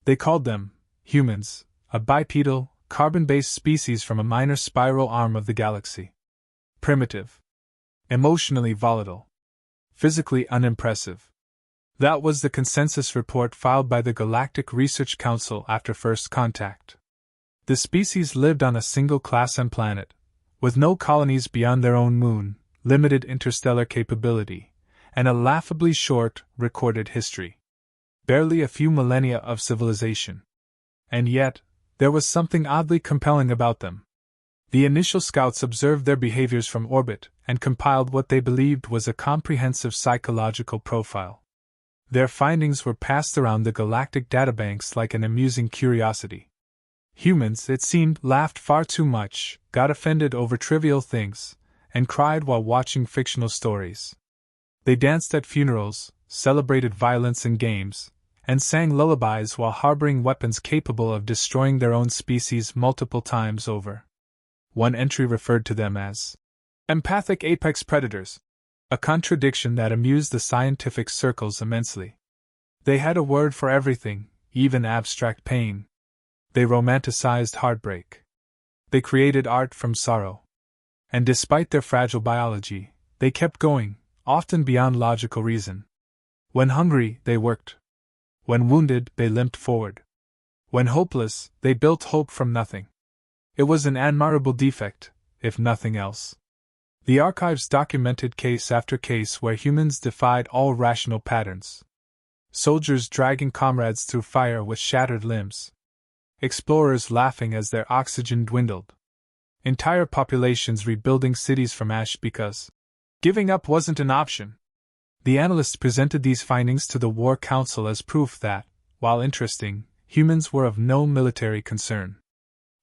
They called them humans, a bipedal, carbon-based species from a minor spiral arm of the galaxy. Primitive. Emotionally volatile. Physically unimpressive. That was the consensus report filed by the Galactic Research Council after first contact. The species lived on a single Class M planet, with no colonies beyond their own moon, limited interstellar capability, and a laughably short, recorded history. Barely a few millennia of civilization. And yet, there was something oddly compelling about them. The initial scouts observed their behaviors from orbit and compiled what they believed was a comprehensive psychological profile. Their findings were passed around the galactic databanks like an amusing curiosity. Humans, it seemed, laughed far too much, got offended over trivial things, and cried while watching fictional stories. They danced at funerals, celebrated violence in games, and sang lullabies while harboring weapons capable of destroying their own species multiple times over. One entry referred to them as empathic apex predators, a contradiction that amused the scientific circles immensely. They had a word for everything, even abstract pain. They romanticized heartbreak. They created art from sorrow. And despite their fragile biology, they kept going, often beyond logical reason. When hungry, they worked. When wounded, they limped forward. When hopeless, they built hope from nothing. It was an admirable defect, if nothing else. The archives documented case after case where humans defied all rational patterns. Soldiers dragging comrades through fire with shattered limbs. Explorers laughing as their oxygen dwindled. Entire populations rebuilding cities from ash because giving up wasn't an option. The analysts presented these findings to the War Council as proof that, while interesting, humans were of no military concern.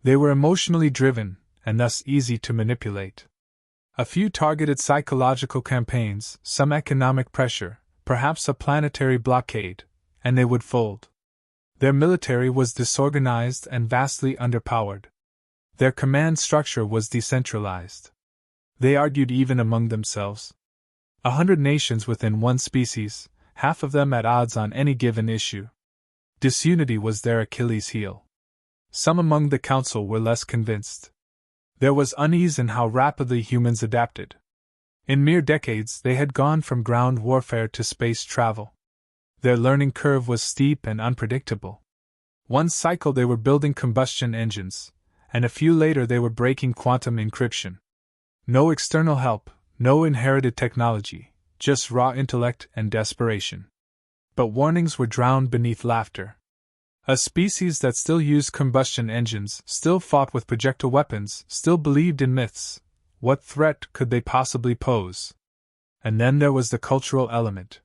They were emotionally driven, and thus easy to manipulate. A few targeted psychological campaigns, some economic pressure, perhaps a planetary blockade, and they would fold. Their military was disorganized and vastly underpowered. Their command structure was decentralized. They argued even among themselves. 100 nations within one species, half of them at odds on any given issue. Disunity was their Achilles heel. Some among the council were less convinced. There was unease in how rapidly humans adapted. In mere decades, they had gone from ground warfare to space travel. Their learning curve was steep and unpredictable. One cycle they were building combustion engines, and a few later they were breaking quantum encryption. No external help, no inherited technology, just raw intellect and desperation. But warnings were drowned beneath laughter. A species that still used combustion engines, still fought with projectile weapons, still believed in myths. What threat could they possibly pose? And then there was the cultural element.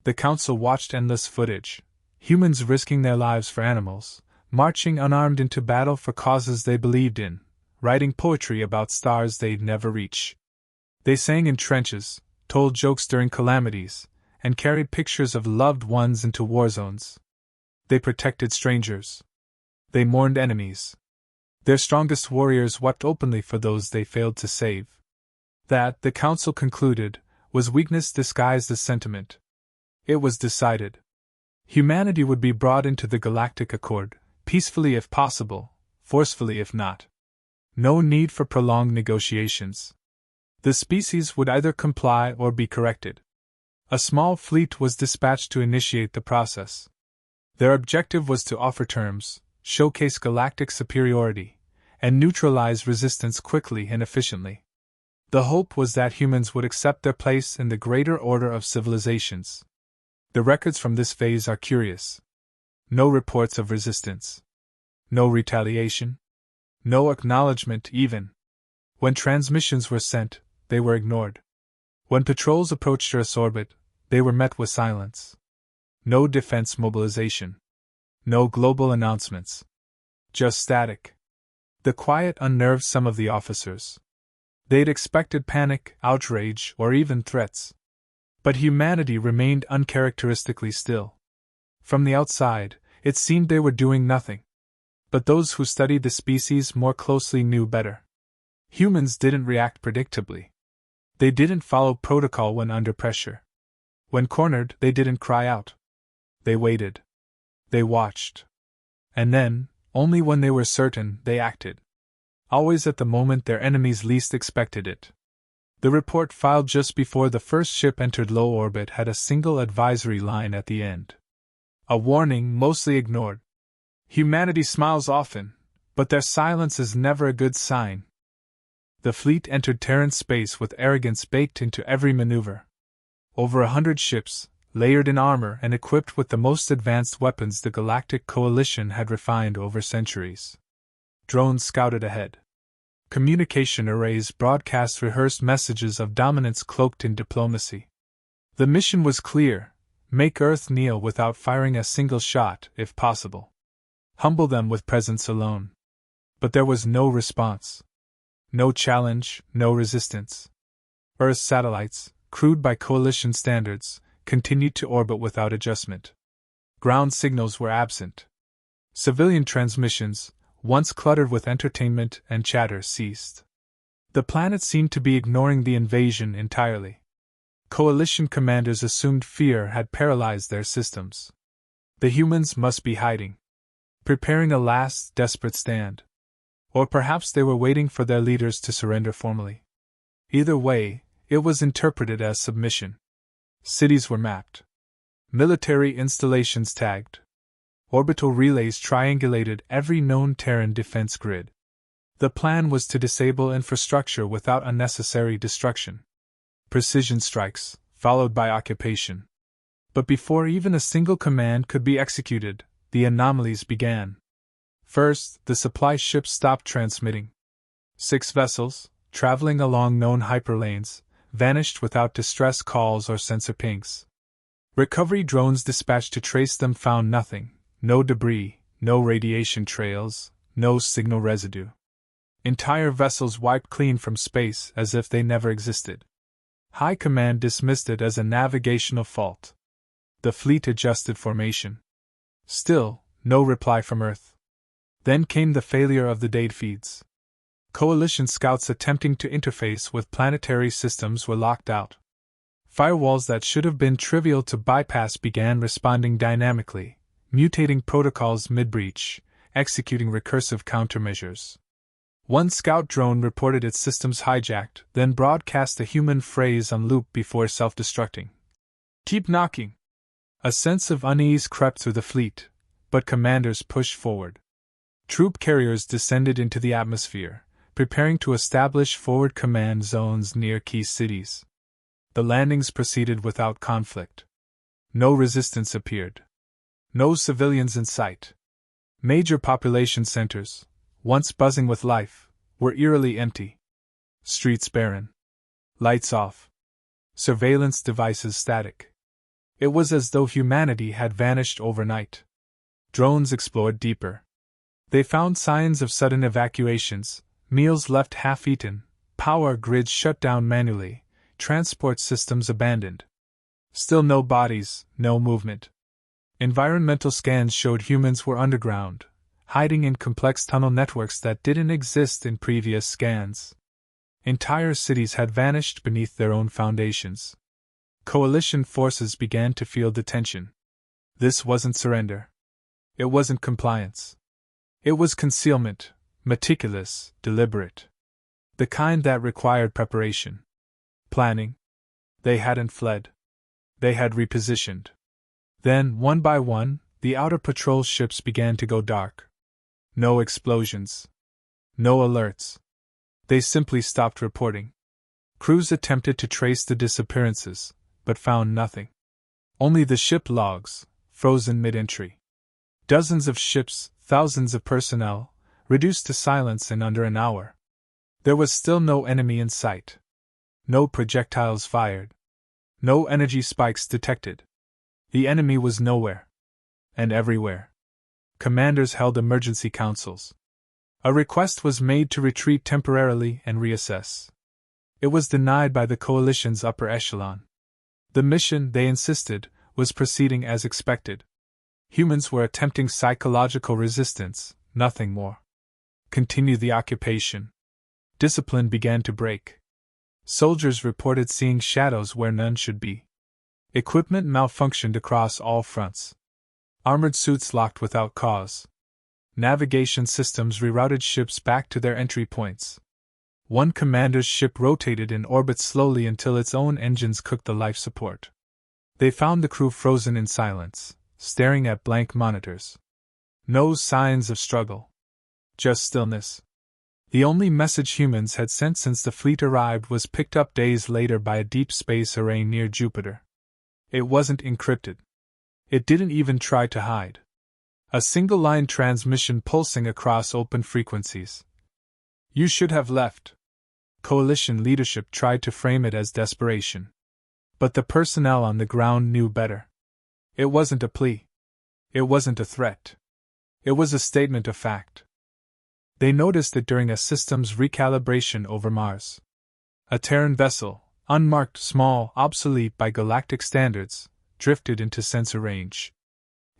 The council watched endless footage. Humans risking their lives for animals, marching unarmed into battle for causes they believed in, writing poetry about stars they'd never reach. They sang in trenches, told jokes during calamities, and carried pictures of loved ones into war zones. They protected strangers. They mourned enemies. Their strongest warriors wept openly for those they failed to save. That, the council concluded, was weakness disguised as sentiment. It was decided. Humanity would be brought into the Galactic Accord, peacefully if possible, forcefully if not. No need for prolonged negotiations. The species would either comply or be corrected. A small fleet was dispatched to initiate the process. Their objective was to offer terms, showcase galactic superiority, and neutralize resistance quickly and efficiently. The hope was that humans would accept their place in the greater order of civilizations. The records from this phase are curious. No reports of resistance. No retaliation. No acknowledgement even. When transmissions were sent, they were ignored. When patrols approached Earth's orbit, they were met with silence. No defense mobilization. No global announcements. Just static. The quiet unnerved some of the officers. They'd expected panic, outrage, or even threats. But humanity remained uncharacteristically still. From the outside, it seemed they were doing nothing. But those who studied the species more closely knew better. Humans didn't react predictably. They didn't follow protocol when under pressure. When cornered, they didn't cry out. They waited. They watched. And then, only when they were certain, they acted. Always at the moment their enemies least expected it. The report filed just before the first ship entered low orbit had a single advisory line at the end. A warning mostly ignored. Humanity smiles often, but their silence is never a good sign. The fleet entered Terran space with arrogance baked into every maneuver. Over 100 ships, layered in armor and equipped with the most advanced weapons the Galactic Coalition had refined over centuries. Drones scouted ahead. Communication arrays broadcast rehearsed messages of dominance cloaked in diplomacy. The mission was clear: make Earth kneel without firing a single shot, if possible. Humble them with presence alone. But there was no response. No challenge, no resistance. Earth's satellites, crewed by Coalition standards, continued to orbit without adjustment. Ground signals were absent. Civilian transmissions, once cluttered with entertainment and chatter, ceased. The planet seemed to be ignoring the invasion entirely. Coalition commanders assumed fear had paralyzed their systems. The humans must be hiding, preparing a last, desperate stand. Or perhaps they were waiting for their leaders to surrender formally. Either way, it was interpreted as submission. Cities were mapped. Military installations tagged. Orbital relays triangulated every known Terran defense grid. The plan was to disable infrastructure without unnecessary destruction. Precision strikes, followed by occupation. But before even a single command could be executed, the anomalies began. First, the supply ships stopped transmitting. 6 vessels, traveling along known hyperlanes, vanished without distress calls or sensor pings. Recovery drones dispatched to trace them found nothing: no debris, no radiation trails, no signal residue. Entire vessels wiped clean from space as if they never existed. High Command dismissed it as a navigational fault. The fleet adjusted formation. Still, no reply from Earth. Then came the failure of the data feeds. Coalition scouts attempting to interface with planetary systems were locked out. Firewalls that should have been trivial to bypass began responding dynamically, mutating protocols mid-breach, executing recursive countermeasures. One scout drone reported its systems hijacked, then broadcast a human phrase on loop before self-destructing. "Keep knocking." A sense of unease crept through the fleet, but commanders pushed forward. Troop carriers descended into the atmosphere, preparing to establish forward command zones near key cities. The landings proceeded without conflict. No resistance appeared. No civilians in sight. Major population centers, once buzzing with life, were eerily empty. Streets barren. Lights off. Surveillance devices static. It was as though humanity had vanished overnight. Drones explored deeper. They found signs of sudden evacuations, meals left half-eaten, power grids shut down manually, transport systems abandoned. Still no bodies, no movement. Environmental scans showed humans were underground, hiding in complex tunnel networks that didn't exist in previous scans. Entire cities had vanished beneath their own foundations. Coalition forces began to feel the tension. This wasn't surrender. It wasn't compliance. It was concealment, meticulous, deliberate. The kind that required preparation. Planning. They hadn't fled. They had repositioned. Then, one by one, the outer patrol ships began to go dark. No explosions. No alerts. They simply stopped reporting. Crews attempted to trace the disappearances, but found nothing. Only the ship logs, frozen mid-entry. Dozens of ships, thousands of personnel, reduced to silence in under an hour. There was still no enemy in sight. No projectiles fired. No energy spikes detected. The enemy was nowhere. And everywhere. Commanders held emergency councils. A request was made to retreat temporarily and reassess. It was denied by the Coalition's upper echelon. The mission, they insisted, was proceeding as expected. Humans were attempting psychological resistance, nothing more. Continue the occupation. Discipline began to break. Soldiers reported seeing shadows where none should be. Equipment malfunctioned across all fronts. Armored suits locked without cause. Navigation systems rerouted ships back to their entry points. One commander's ship rotated in orbit slowly until its own engines cooked the life support. They found the crew frozen in silence, staring at blank monitors. No signs of struggle. Just stillness. The only message humans had sent since the fleet arrived was picked up days later by a deep space array near Jupiter. It wasn't encrypted. It didn't even try to hide. A single-line transmission pulsing across open frequencies. "You should have left." Coalition leadership tried to frame it as desperation. But the personnel on the ground knew better. It wasn't a plea. It wasn't a threat. It was a statement of fact. They noticed it during a systems recalibration over Mars. A Terran vessel, unmarked, small, obsolete by galactic standards, drifted into sensor range.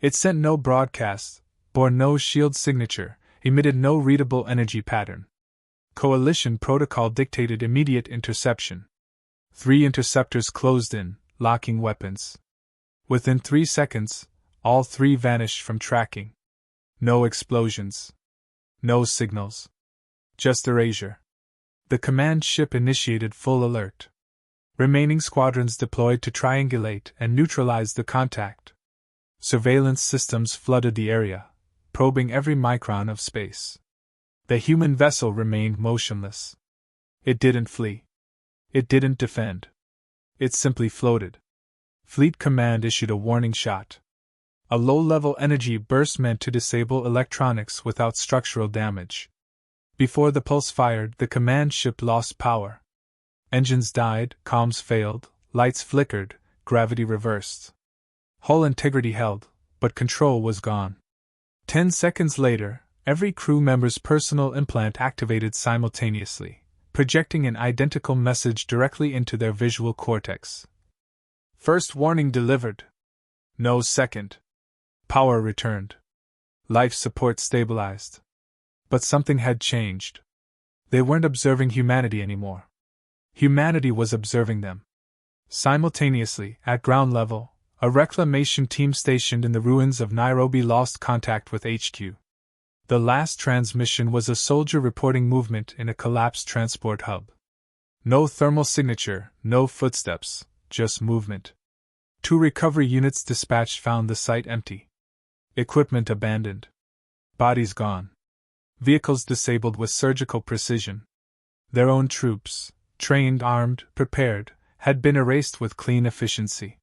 It sent no broadcast, bore no shield signature, emitted no readable energy pattern. Coalition protocol dictated immediate interception. 3 interceptors closed in, locking weapons. Within 3 seconds, all 3 vanished from tracking. No explosions. No signals. Just erasure. The command ship initiated full alert. Remaining squadrons deployed to triangulate and neutralize the contact. Surveillance systems flooded the area, probing every micron of space. The human vessel remained motionless. It didn't flee. It didn't defend. It simply floated. Fleet Command issued a warning shot. A low-level energy burst meant to disable electronics without structural damage. Before the pulse fired, the command ship lost power. Engines died, comms failed, lights flickered, gravity reversed. Hull integrity held, but control was gone. 10 seconds later, every crew member's personal implant activated simultaneously, projecting an identical message directly into their visual cortex. First warning delivered. No second. Power returned. Life support stabilized. But something had changed. They weren't observing humanity anymore. Humanity was observing them. Simultaneously, at ground level, a reclamation team stationed in the ruins of Nairobi lost contact with HQ. The last transmission was a soldier reporting movement in a collapsed transport hub. No thermal signature, no footsteps, just movement. 2 recovery units dispatched found the site empty. Equipment abandoned. Bodies gone. Vehicles disabled with surgical precision. Their own troops, trained, armed, prepared, had been erased with clean efficiency.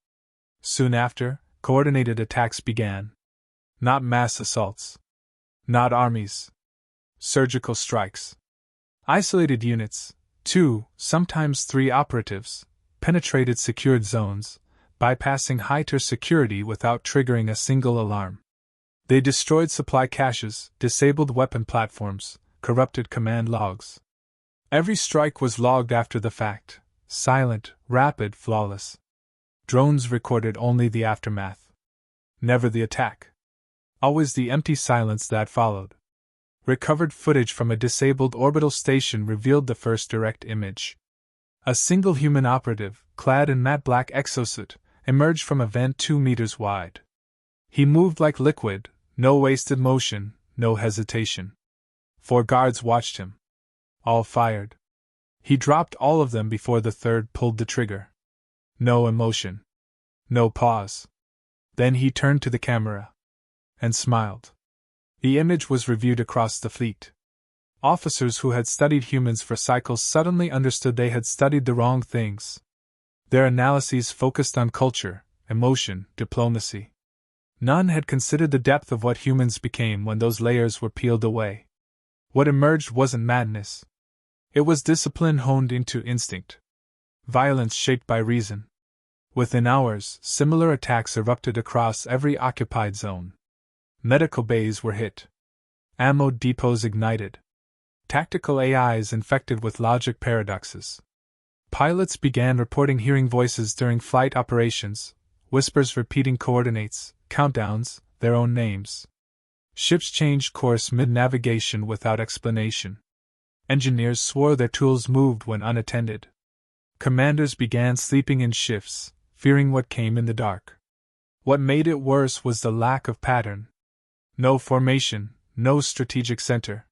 Soon after, coordinated attacks began. Not mass assaults. Not armies. Surgical strikes. Isolated units, 2, sometimes 3 operatives, penetrated secured zones, bypassing high-tier security without triggering a single alarm. They destroyed supply caches, disabled weapon platforms, corrupted command logs. Every strike was logged after the fact, silent, rapid, flawless. Drones recorded only the aftermath. Never the attack. Always the empty silence that followed. Recovered footage from a disabled orbital station revealed the first direct image. A single human operative, clad in matte black exosuit, emerged from a vent 2 meters wide. He moved like liquid, no wasted motion, no hesitation. 4 guards watched him. All fired. He dropped all of them before the 3rd pulled the trigger. No emotion. No pause. Then he turned to the camera. And smiled. The image was reviewed across the fleet. Officers who had studied humans for cycles suddenly understood they had studied the wrong things. Their analyses focused on culture, emotion, diplomacy. None had considered the depth of what humans became when those layers were peeled away. What emerged wasn't madness. It was discipline honed into instinct. Violence shaped by reason. Within hours, similar attacks erupted across every occupied zone. Medical bays were hit. Ammo depots ignited. Tactical AIs infected with logic paradoxes. Pilots began reporting hearing voices during flight operations, whispers repeating coordinates, countdowns, their own names. Ships changed course mid-navigation without explanation. Engineers swore their tools moved when unattended. Commanders began sleeping in shifts, fearing what came in the dark. What made it worse was the lack of pattern. No formation, no strategic center.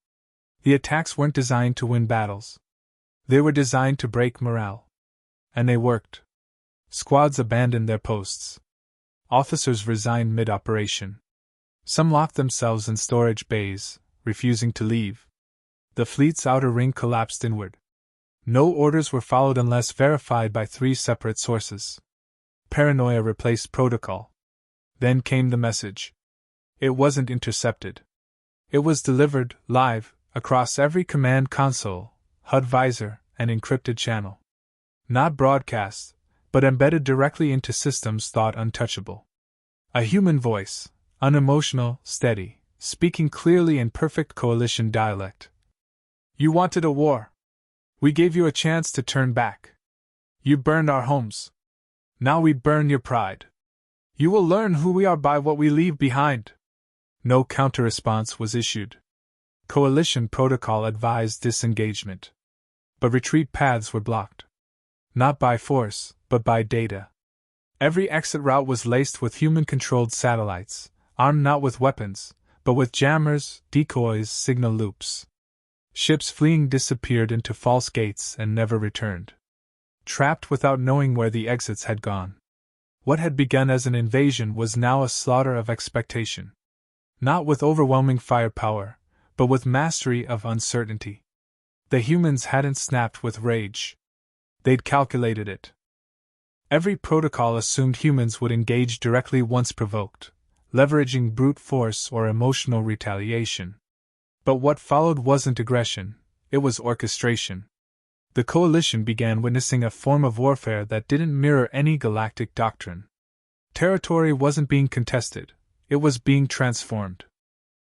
The attacks weren't designed to win battles. They were designed to break morale. And they worked. Squads abandoned their posts. Officers resigned mid-operation. Some locked themselves in storage bays, refusing to leave. The fleet's outer ring collapsed inward. No orders were followed unless verified by 3 separate sources. Paranoia replaced protocol. Then came the message. It wasn't intercepted. It was delivered, live, across every command console, HUD visor, and encrypted channel. Not broadcast, but embedded directly into systems thought untouchable. A human voice, unemotional, steady, speaking clearly in perfect coalition dialect. You wanted a war. We gave you a chance to turn back. You burned our homes. Now we burn your pride. You will learn who we are by what we leave behind. No counter-response was issued. Coalition protocol advised disengagement. But retreat paths were blocked. Not by force, but by data. Every exit route was laced with human-controlled satellites, armed not with weapons, but with jammers, decoys, signal loops. Ships fleeing disappeared into false gates and never returned. Trapped without knowing where the exits had gone. What had begun as an invasion was now a slaughter of expectation. Not with overwhelming firepower, but with mastery of uncertainty. The humans hadn't snapped with rage. They'd calculated it. Every protocol assumed humans would engage directly once provoked, leveraging brute force or emotional retaliation. But what followed wasn't aggression, it was orchestration. The coalition began witnessing a form of warfare that didn't mirror any galactic doctrine. Territory wasn't being contested, it was being transformed.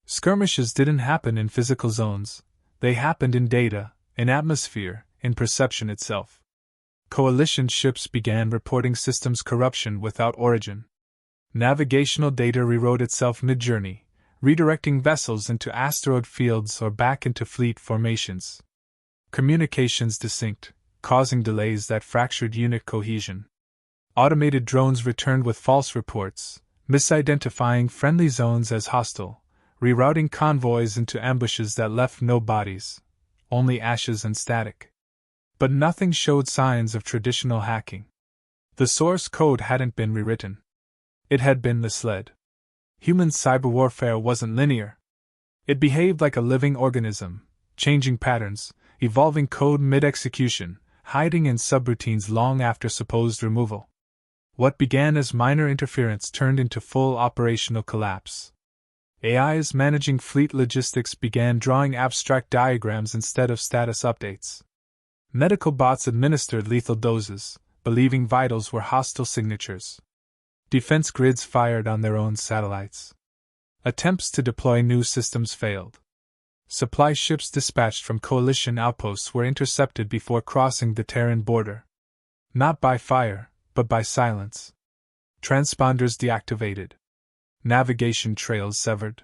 Skirmishes didn't happen in physical zones, they happened in data, in atmosphere, in perception itself. Coalition ships began reporting systems corruption without origin. Navigational data rewrote itself mid-journey, redirecting vessels into asteroid fields or back into fleet formations. Communications desynced, causing delays that fractured unit cohesion. Automated drones returned with false reports, misidentifying friendly zones as hostile, rerouting convoys into ambushes that left no bodies, only ashes and static. But nothing showed signs of traditional hacking. The source code hadn't been rewritten. It had been misled. Human cyber warfare wasn't linear. It behaved like a living organism, changing patterns, evolving code mid-execution, hiding in subroutines long after supposed removal. What began as minor interference turned into full operational collapse. AIs managing fleet logistics began drawing abstract diagrams instead of status updates. Medical bots administered lethal doses, believing vitals were hostile signatures. Defense grids fired on their own satellites. Attempts to deploy new systems failed. Supply ships dispatched from coalition outposts were intercepted before crossing the Terran border. Not by fire, but by silence. Transponders deactivated. Navigation trails severed.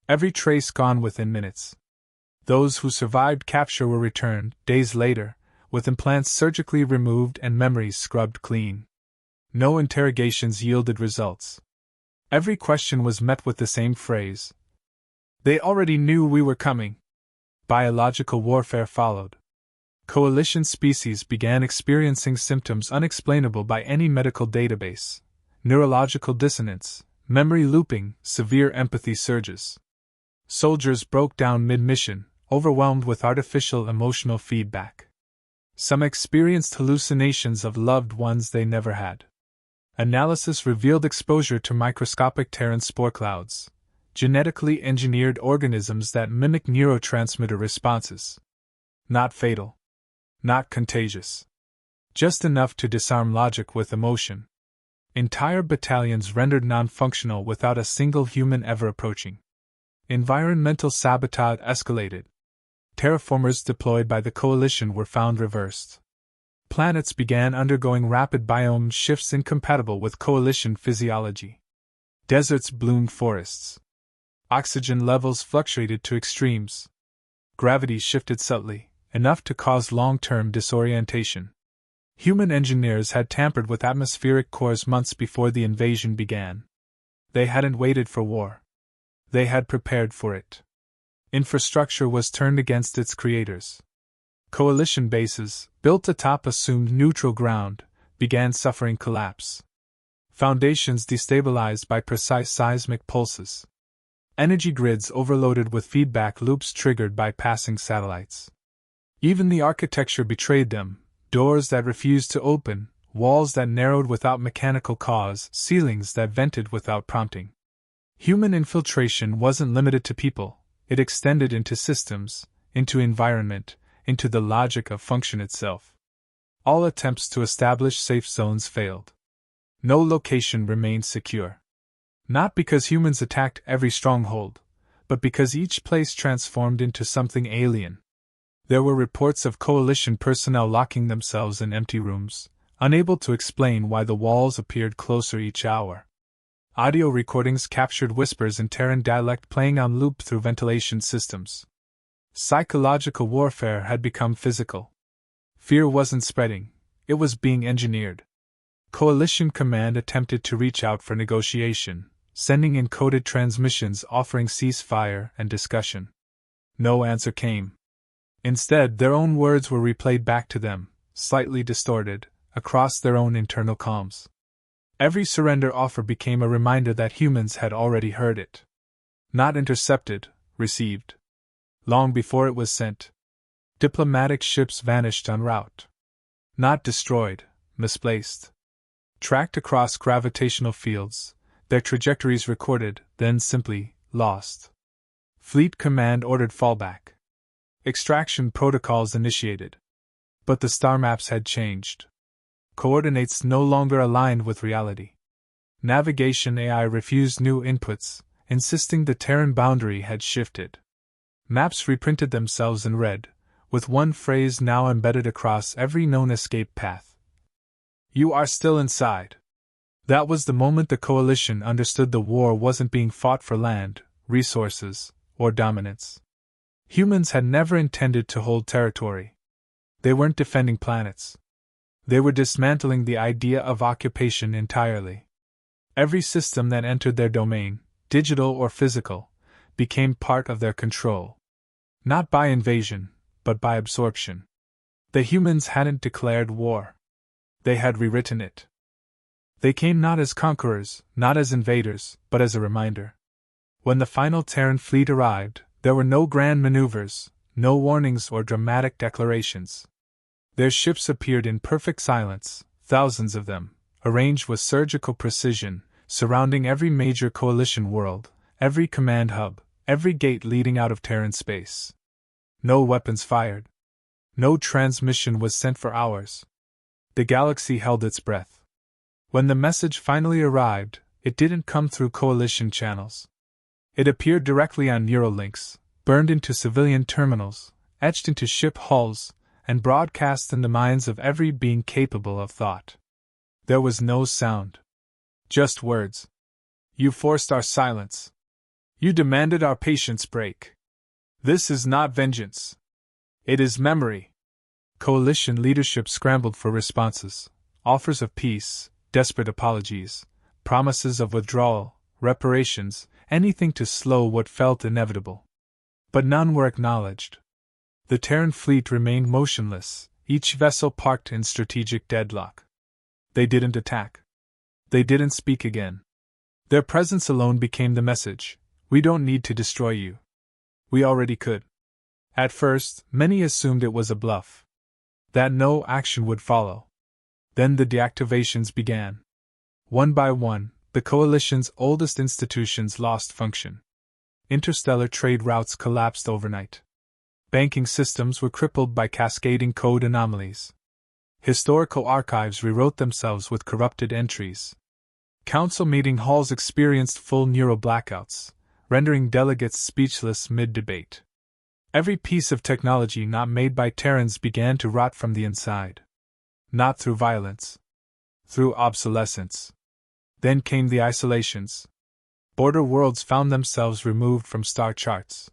Every trace gone within minutes. Those who survived capture were returned, days later, with implants surgically removed and memories scrubbed clean. No interrogations yielded results. Every question was met with the same phrase. They already knew we were coming. Biological warfare followed. Coalition species began experiencing symptoms unexplainable by any medical database: neurological dissonance, memory looping, severe empathy surges. Soldiers broke down mid-mission, overwhelmed with artificial emotional feedback. Some experienced hallucinations of loved ones they never had. Analysis revealed exposure to microscopic Terran spore clouds, genetically engineered organisms that mimic neurotransmitter responses. Not fatal. Not contagious. Just enough to disarm logic with emotion. Entire battalions rendered non-functional without a single human ever approaching. Environmental sabotage escalated. Terraformers deployed by the coalition were found reversed. Planets began undergoing rapid biome shifts incompatible with coalition physiology. Deserts bloomed forests. Oxygen levels fluctuated to extremes. Gravity shifted subtly, enough to cause long-term disorientation. Human engineers had tampered with atmospheric cores months before the invasion began. They hadn't waited for war. They had prepared for it. Infrastructure was turned against its creators. Coalition bases, built atop assumed neutral ground, began suffering collapse. Foundations destabilized by precise seismic pulses. Energy grids overloaded with feedback loops triggered by passing satellites. Even the architecture betrayed them, doors that refused to open, walls that narrowed without mechanical cause, ceilings that vented without prompting. Human infiltration wasn't limited to people, it extended into systems, into environment, into the logic of function itself. All attempts to establish safe zones failed. No location remained secure. Not because humans attacked every stronghold, but because each place transformed into something alien. There were reports of coalition personnel locking themselves in empty rooms, unable to explain why the walls appeared closer each hour. Audio recordings captured whispers in Terran dialect playing on loop through ventilation systems. Psychological warfare had become physical. Fear wasn't spreading, it was being engineered. Coalition Command attempted to reach out for negotiation, sending encoded transmissions offering ceasefire and discussion. No answer came. Instead, their own words were replayed back to them, slightly distorted, across their own internal comms. Every surrender offer became a reminder that humans had already heard it. Not intercepted, received. Long before it was sent. Diplomatic ships vanished en route. Not destroyed, misplaced. Tracked across gravitational fields, their trajectories recorded, then simply lost. Fleet Command ordered fallback. Extraction protocols initiated. But the star maps had changed. Coordinates no longer aligned with reality. Navigation AI refused new inputs, insisting the Terran boundary had shifted. Maps reprinted themselves in red, with one phrase now embedded across every known escape path. "You are still inside." That was the moment the coalition understood the war wasn't being fought for land, resources, or dominance. Humans had never intended to hold territory. They weren't defending planets. They were dismantling the idea of occupation entirely. Every system that entered their domain, digital or physical, became part of their control. Not by invasion, but by absorption. The humans hadn't declared war. They had rewritten it. They came not as conquerors, not as invaders, but as a reminder. When the final Terran fleet arrived, there were no grand maneuvers, no warnings or dramatic declarations. Their ships appeared in perfect silence, thousands of them, arranged with surgical precision, surrounding every major coalition world, every command hub, every gate leading out of Terran space. No weapons fired. No transmission was sent for hours. The galaxy held its breath. When the message finally arrived, it didn't come through coalition channels. It appeared directly on Neurolinks, burned into civilian terminals, etched into ship hulls, and broadcast in the minds of every being capable of thought. There was no sound. Just words. "You forced our silence. You demanded our patience break. This is not vengeance. It is memory." Coalition leadership scrambled for responses, offers of peace, desperate apologies, promises of withdrawal, reparations, anything to slow what felt inevitable. But none were acknowledged. The Terran fleet remained motionless, each vessel parked in strategic deadlock. They didn't attack. They didn't speak again. Their presence alone became the message: we don't need to destroy you. We already could. At first, many assumed it was a bluff. That no action would follow. Then the deactivations began. One by one, the Coalition's oldest institutions lost function. Interstellar trade routes collapsed overnight. Banking systems were crippled by cascading code anomalies. Historical archives rewrote themselves with corrupted entries. Council meeting halls experienced full neural blackouts, rendering delegates speechless mid-debate. Every piece of technology not made by Terrans began to rot from the inside. Not through violence. Through obsolescence. Then came the isolations. Border worlds found themselves removed from star charts.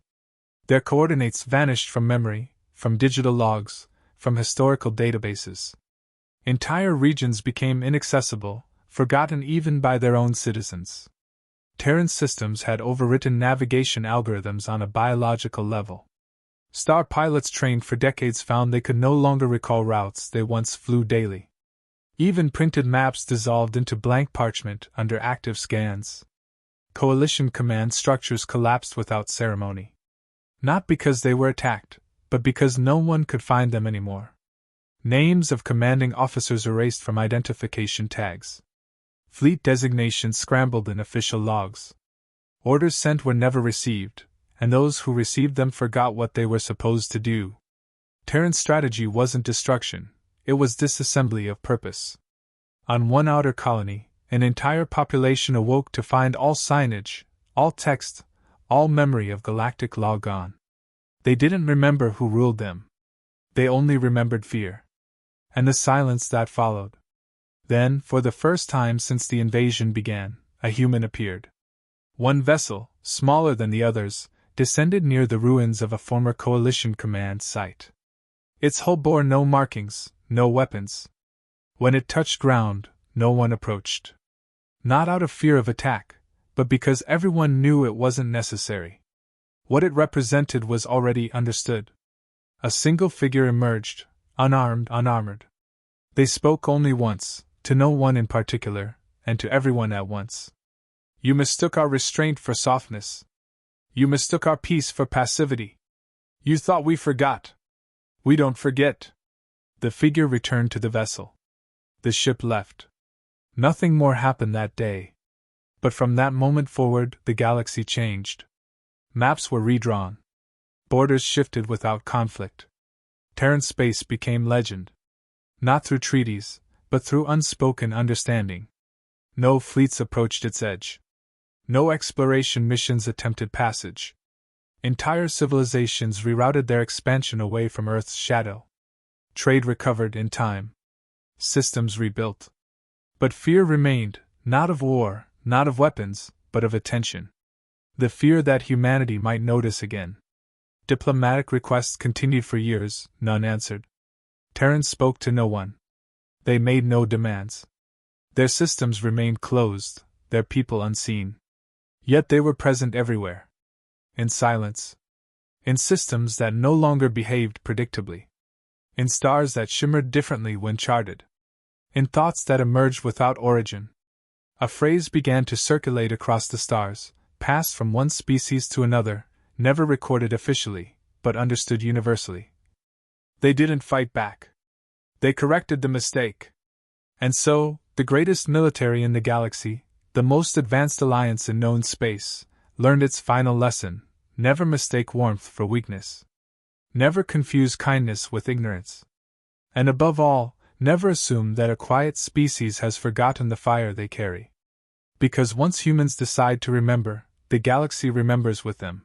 Their coordinates vanished from memory, from digital logs, from historical databases. Entire regions became inaccessible, forgotten even by their own citizens. Terran systems had overwritten navigation algorithms on a biological level. Star pilots trained for decades found they could no longer recall routes they once flew daily. Even printed maps dissolved into blank parchment under active scans. Coalition command structures collapsed without ceremony. Not because they were attacked, but because no one could find them anymore. Names of commanding officers erased from identification tags. Fleet designations scrambled in official logs. Orders sent were never received, and those who received them forgot what they were supposed to do. Terran strategy wasn't destruction, it was disassembly of purpose. On one outer colony, an entire population awoke to find all signage, all text, all memory of galactic law gone. They didn't remember who ruled them. They only remembered fear. And the silence that followed. Then, for the first time since the invasion began, a human appeared. One vessel, smaller than the others, descended near the ruins of a former coalition command site. Its hull bore no markings, no weapons. When it touched ground, no one approached. Not out of fear of attack, but because everyone knew it wasn't necessary. What it represented was already understood. A single figure emerged, unarmed. They spoke only once, to no one in particular, and to everyone at once. You mistook our restraint for softness. You mistook our peace for passivity. You thought we forgot. We don't forget. The figure returned to the vessel. The ship left. Nothing more happened that day. But from that moment forward, the galaxy changed. Maps were redrawn. Borders shifted without conflict. Terran space became legend. Not through treaties, but through unspoken understanding. No fleets approached its edge. No exploration missions attempted passage. Entire civilizations rerouted their expansion away from Earth's shadow. Trade recovered in time. Systems rebuilt. But fear remained, not of war, not of weapons, but of attention. The fear that humanity might notice again. Diplomatic requests continued for years, none answered. Terrans spoke to no one. They made no demands. Their systems remained closed, their people unseen. Yet they were present everywhere. In silence. In systems that no longer behaved predictably. In stars that shimmered differently when charted. In thoughts that emerged without origin. A phrase began to circulate across the stars, passed from one species to another, never recorded officially, but understood universally. They didn't fight back. They corrected the mistake. And so, the greatest military in the galaxy, the most advanced alliance in known space, learned its final lesson: never mistake warmth for weakness. Never confuse kindness with ignorance. And above all, never assume that a quiet species has forgotten the fire they carry. Because once humans decide to remember, the galaxy remembers with them.